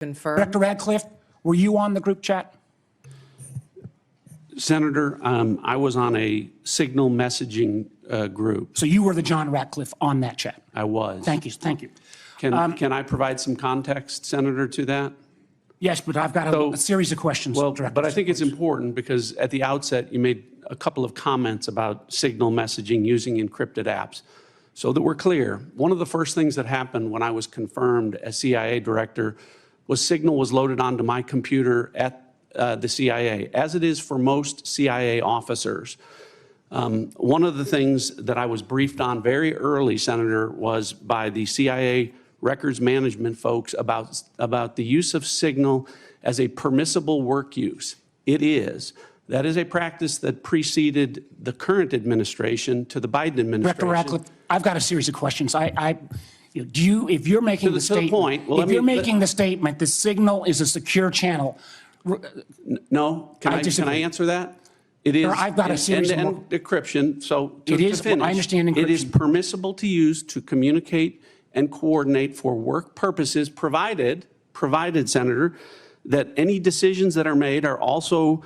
Confirm. Director Ratcliffe, were you on the group chat? Senator, I was on a signal messaging group. So you were the John Ratcliffe on that chat? I was. Thank you, thank you. Can I provide some context, Senator, to that? Yes, but I've got a series of questions. Well, Director, but I think it's important because at the outset, you made a couple of comments about signal messaging using encrypted apps. So that we're clear, one of the first things that happened when I was confirmed as CIA director was signal was loaded onto my computer at the CIA, as it is for most CIA officers. One of the things that I was briefed on very early, Senator, was by the CIA records management folks about the use of signal as a permissible work use. It is. That is a practice that preceded the current administration to the Biden administration. Director Ratcliffe, I've got a series of questions. If you're making the statement, the statement, the signal is a secure channel. No, can I answer that? It is. I've got a series of encryption. So it is. To finish, I understand encryption. It is permissible to use to communicate and coordinate for work purposes, provided, Senator, that any decisions that are made are also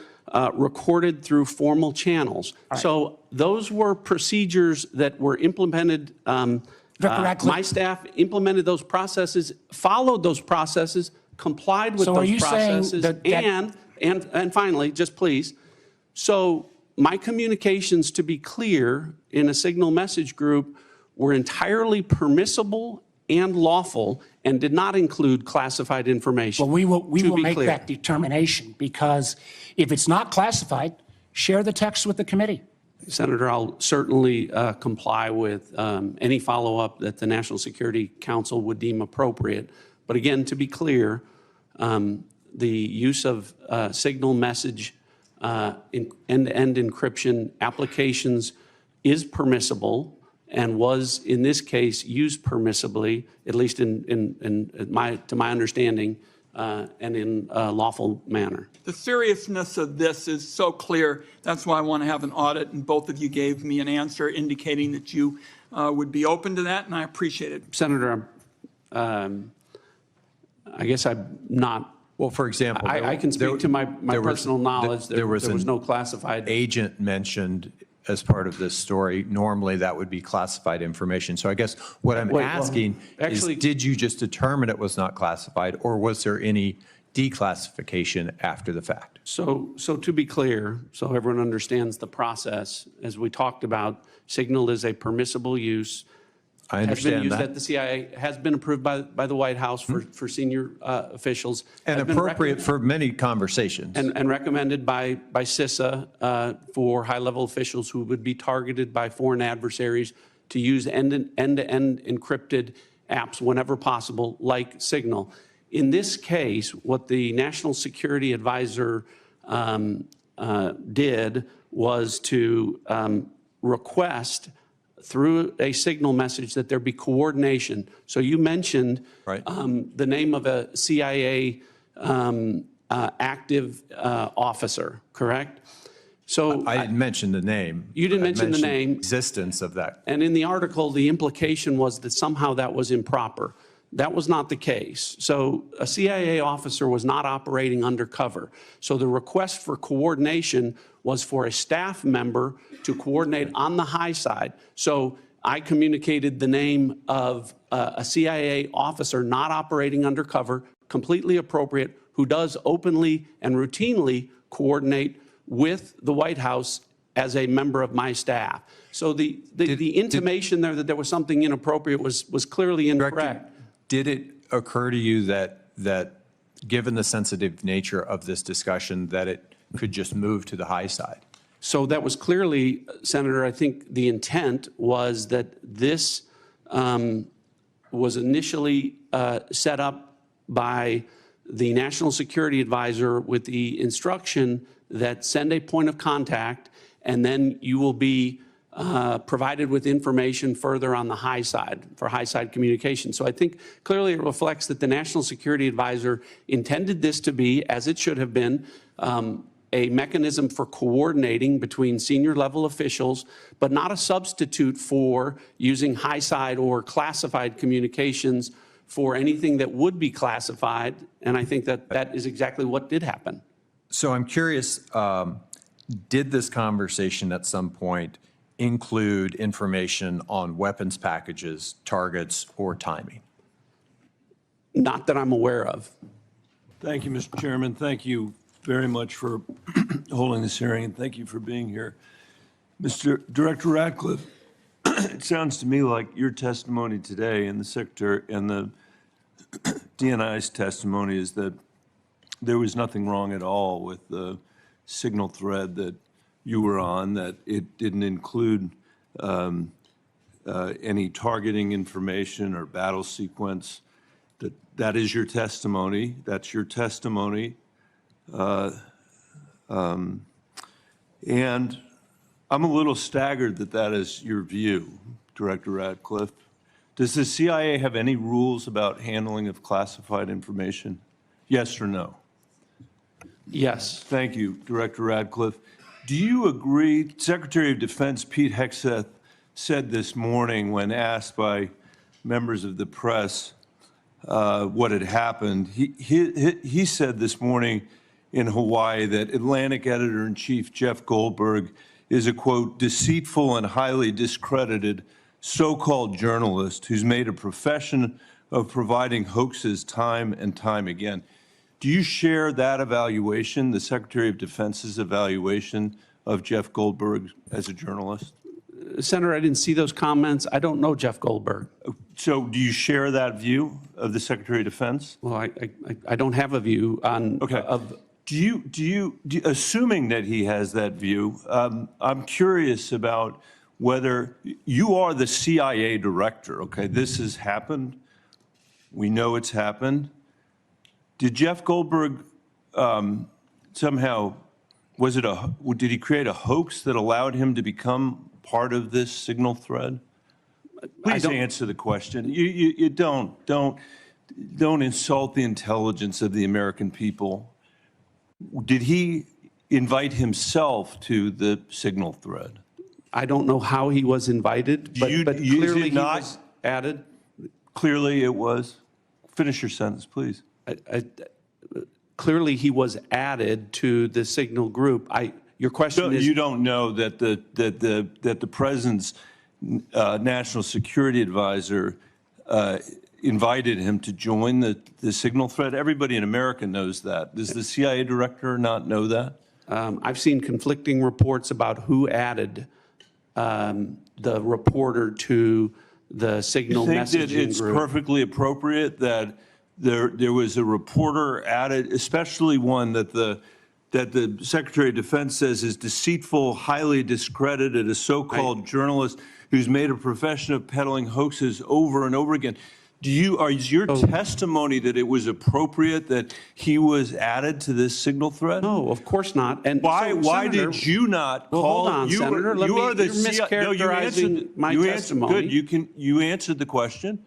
recorded through formal channels. Right. So those were procedures that were implemented. My staff implemented those processes, followed those processes, complied with those processes, and finally, just please. So my communications, to be clear, in a signal message group were entirely permissible and lawful and did not include classified information. Well, we will make that determination, because if it's not classified, share the text with the committee. Senator, I'll certainly comply with any follow-up that the National Security Council would deem appropriate. But again, to be clear, the use of signal message end-to-end encryption applications is permissible and was, in this case, used permissibly, at least to my understanding, and in a lawful manner. The seriousness of this is so clear. That's why I want to have an audit, and both of you gave me an answer indicating that you would be open to that, and I appreciate it. Senator, I guess I'm not. Well, for example, I can speak to my personal knowledge. There was no classified agent mentioned as part of this story. Normally, that would be classified information. So I guess what I'm asking is, did you just determine it was not classified, or was there any declassification after the fact? So to be clear, so everyone understands the process, as we talked about, signal is a permissible use. I understand has been used that. at the CIA, has been approved by the White House for senior officials. And appropriate for many conversations. And recommended by CISA for high-level officials who would be targeted by foreign adversaries to use end-to-end encrypted apps whenever possible, like Signal. In this case, what the National Security Advisor did was to request through a signal message that there be coordination. So you mentioned the name of a CIA active officer, correct? So I didn't mention the name. You didn't mention the name. Existence of that. And in the article, the implication was that somehow that was improper. That was not the case. So a CIA officer was not operating undercover. So the request for coordination was for a staff member to coordinate on the high side. So I communicated the name of a CIA officer not operating undercover, completely appropriate, who does openly and routinely coordinate with the White House as a member of my staff. So the intimation there that there was something inappropriate was clearly incorrect. Did it occur to you that given the sensitive nature of this discussion, that it could just move to the high side? So that was clearly, Senator, I think the intent was that this was initially set up by the National Security Advisor with the instruction that send a point of contact, and then you will be provided with information further on the high side for high side communication. So I think clearly it reflects that the National Security Advisor intended this to be, as it should have been, a mechanism for coordinating between senior level officials, but not a substitute for using high side or classified communications for anything that would be classified, and I think that that is exactly what did happen. So I'm curious, did this conversation at some point include information on weapons packages, targets, or timing? Not that I'm aware of. Thank you, Mr. Chairman. Thank you very much for holding this hearing, and thank you for being here. Mr. Director Ratcliffe, it sounds to me like your testimony today and the Secretary and the DNI's testimony is that there was nothing wrong at all with the signal thread that you were on, that it didn't include any targeting information or battle sequence. That is your testimony. That's your testimony. And I'm a little staggered that that is your view, Director Ratcliffe. Does the CIA have any rules about handling of classified information? Yes or no? Yes. Thank you, Director Ratcliffe. Do you agree, Secretary of Defense Pete Hegseth said this morning when asked by members of the press what had happened, he said this morning in Hawaii that Atlantic Editor-in-Chief Jeff Goldberg is a, quote, deceitful and highly discredited so-called journalist who's made a profession of providing hoaxes time and time again. Do you share that evaluation, the Secretary of Defense's evaluation of Jeff Goldberg as a journalist? Senator, I didn't see those comments. I don't know Jeff Goldberg. So do you share that view of the Secretary of Defense? Well, I don't have a view on. Okay. Assuming that he has that view, I'm curious about whether you are the CIA director. Okay, this has happened. We know it's happened. Did Jeff Goldberg somehow, did he create a hoax that allowed him to become part of this signal thread? Please answer the question. You don't insult the intelligence of the American people. Did he invite himself to the signal thread? I don't know how he was invited, but clearly he was added. Clearly it was. Finish your sentence, please. Clearly he was added to the signal group. Your question is. You don't know that the president's national security advisor invited him to join the signal thread? Everybody in America knows that. Does the CIA director not know that? I've seen conflicting reports about who added the reporter to the signal messaging group. You think that it's perfectly appropriate that there was a reporter added, especially one that the Secretary of Defense says is deceitful, highly discredited, a so-called journalist who's made a profession of peddling hoaxes over and over again? Is your testimony that it was appropriate that he was added to this signal thread? No, of course not. And why did you not call? Hold on, Senator. You're mischaracterizing my testimony. Good. You answered the question.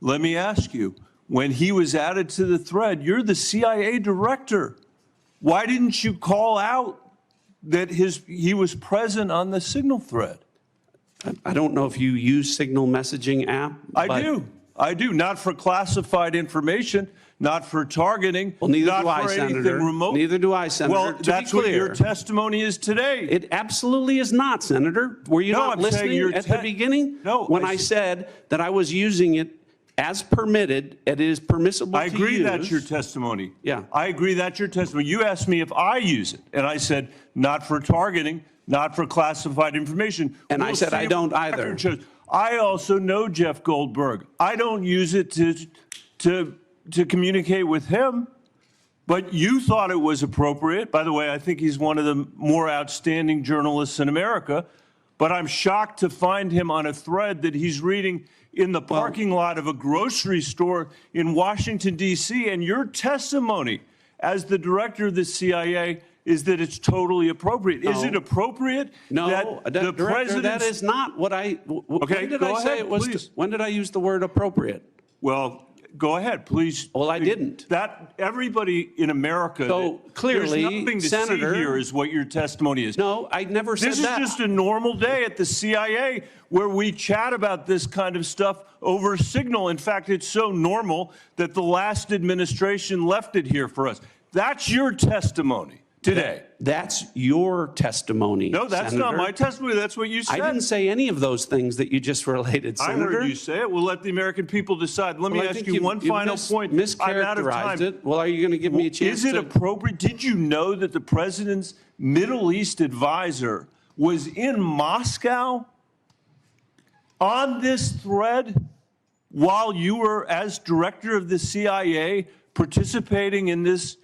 Let me ask you. When he was added to the thread, you're the CIA director. Why didn't you call out that he was present on the signal thread? I don't know if you use signal messaging app. I do. Not for classified information, not for targeting. Well, neither not do I, for Senator. Remote. Neither do I, Senator. Well, that's what your testimony is today. It absolutely is not, Senator. Were you not listening at the beginning? No. When I said that I was using it as permitted, it is permissible to use. I agree that's your testimony. Yeah. I agree that's your testimony. You asked me if I use it, and I said not for targeting, not for classified information. And I said I don't either. I also know Jeff Goldberg. I don't use it to communicate with him, but you thought it was appropriate. By the way, I think he's one of the more outstanding journalists in America, but I'm shocked to find him on a thread that he's reading in the parking lot of a grocery store in Washington, D.C., and your testimony as the director of the CIA is that it's totally appropriate. No. Is it appropriate that the president? That is not what I. Okay, when did I say it was? Please. When did I use the word appropriate? Well, Go ahead, please. Well, I didn't. That, everybody in America. So clearly, there's nothing to Senator- see here is what your testimony is. No, I never said This is that. just a normal day at the CIA where we chat about this kind of stuff over Signal. In fact, it's so normal that the last administration left it here for us. That's your testimony today. That's your testimony, No, that's not Senator. my testimony. That's what you said. I didn't say any of those things that you just related, I Senator. heard you say it. We'll let the American people decide. Let Well, me I ask think you one final point. I'm out of mischaracterized time. it. Well, are you going to give me a chance Is it to... appropriate? Did you know that the president's Middle East advisor was in Moscow on this thread while you were, as director of the CIA, participating in this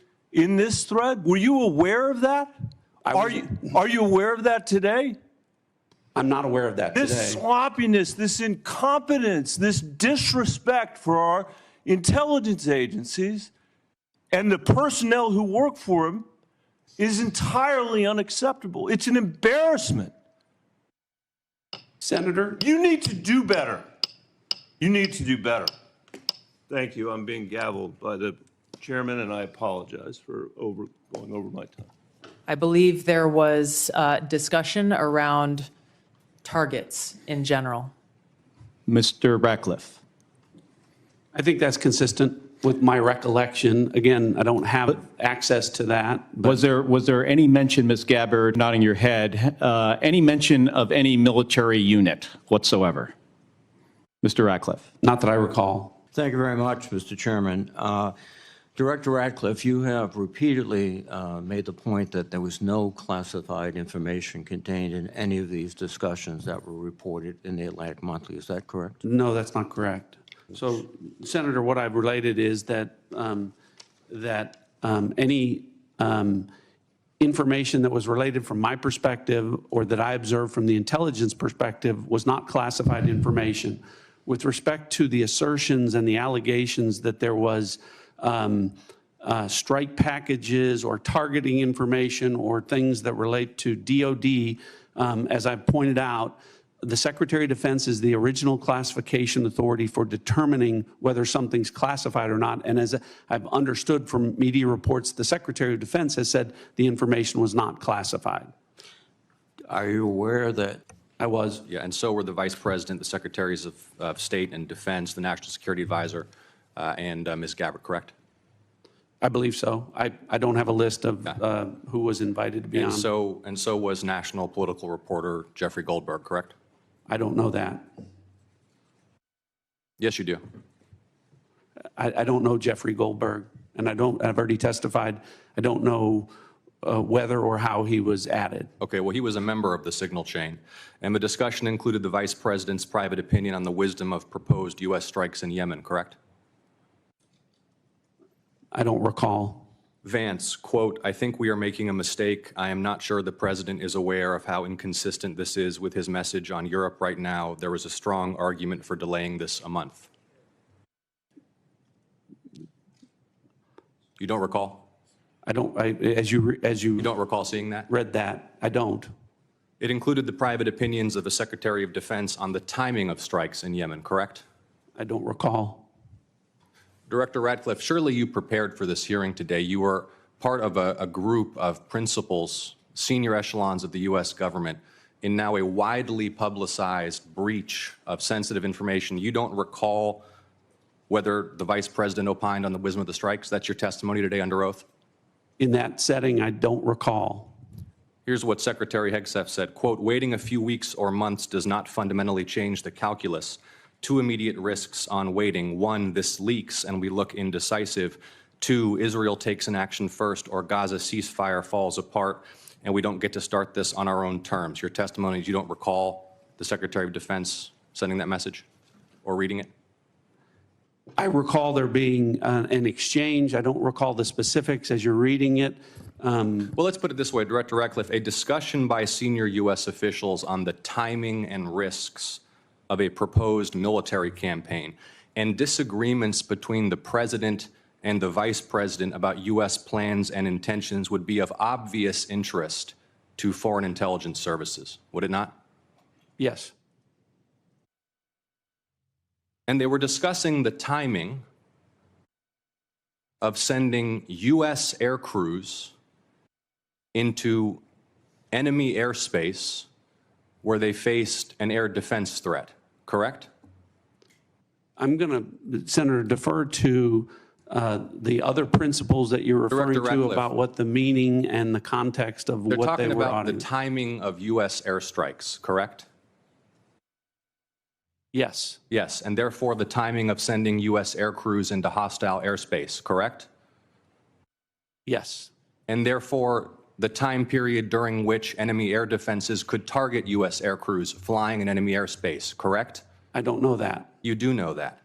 thread? Were you aware of that? Are you aware of that today? I'm not aware of that This today. sloppiness, this incompetence, this disrespect for our intelligence agencies and the personnel who work for them is entirely unacceptable. It's an embarrassment. Senator, You need to do better. You need to do better. Thank you. I'm being gavelled by the chairman, and I apologize for going over my time. I believe there was discussion around targets in general. Mr. Ratcliffe. I think that's consistent with my recollection. Again, I don't have access to that. But Was there any mention, Ms. Gabbard, nodding your head, any mention of any military unit whatsoever? Mr. Ratcliffe. not that I recall. Thank you very much, Mr. Chairman. Director Ratcliffe, you have repeatedly made the point that there was no classified information contained in any of these discussions that were reported in the Atlantic Monthly. Is that correct? No, that's not correct. So, Senator, what I've related is that any information that was related from my perspective or that I observed from the intelligence perspective was not classified information. With respect to the assertions and the allegations that there was strike packages or targeting information or things that relate to DOD, as I've pointed out, the Secretary of Defense is the original classification authority for determining whether something's classified or not. And as I've understood from media reports, the Secretary of Defense has said the information was not classified. Are you aware that I was. Yeah, and so were the Vice President, the Secretaries of State and Defense, the National Security Advisor, and Ms. Gabbard, correct? I believe so. I don't have a list of who was invited to be on. And so was national political reporter Jeffrey Goldberg, correct? I don't know that. Yes, you do. I don't know Jeffrey Goldberg, and I've already testified. I don't know whether or how he was added. Okay, well, he was a member of the signal chain, and the discussion included the Vice President's private opinion on the wisdom of proposed U.S. strikes in Yemen, correct? I don't recall. Vance, quote, "I think we are making a mistake. I am not sure the President is aware of how inconsistent this is with his message on Europe right now. There was a strong argument for delaying this a month." You don't recall? I don't. As you You don't recall seeing that? read that, I don't. It included the private opinions of the Secretary of Defense on the timing of strikes in Yemen, correct? I don't recall. Director Ratcliffe, surely you prepared for this hearing today. You were part of a group of principals, senior echelons of the U.S. government, in now a widely publicized breach of sensitive information. You don't recall whether the Vice President opined on the wisdom of the strikes? That's your testimony today under oath? In that setting, I don't recall. Here's what Secretary Hegseth said, quote, "Waiting a few weeks or months does not fundamentally change the calculus. Two immediate risks on waiting. One, this leaks and we look indecisive. Two, Israel takes an action first or Gaza ceasefire falls apart and we don't get to start this on our own terms." Your testimony is you don't recall the Secretary of Defense sending that message or reading it? I recall there being an exchange. I don't recall the specifics as you're reading it. Well, let's put it this way, Director Ratcliffe, a discussion by senior U.S. officials on the timing and risks of a proposed military campaign and disagreements between the President and the Vice President about U.S. plans and intentions would be of obvious interest to foreign intelligence services, would it not? Yes. And they were discussing the timing of sending U.S. air crews into enemy airspace where they faced an air defense threat, correct? I'm going to, Senator, defer to the other principles that you're referring Director to Ratcliffe. about what the meaning and the context of They're what they talking were about the auditing. timing of U.S. airstrikes, correct? Yes, Yes, and therefore the timing of sending U.S. air crews into hostile airspace, correct? yes, And therefore the time period during which enemy air defenses could target U.S. air crews flying in enemy airspace, correct? I don't know that. You do know that.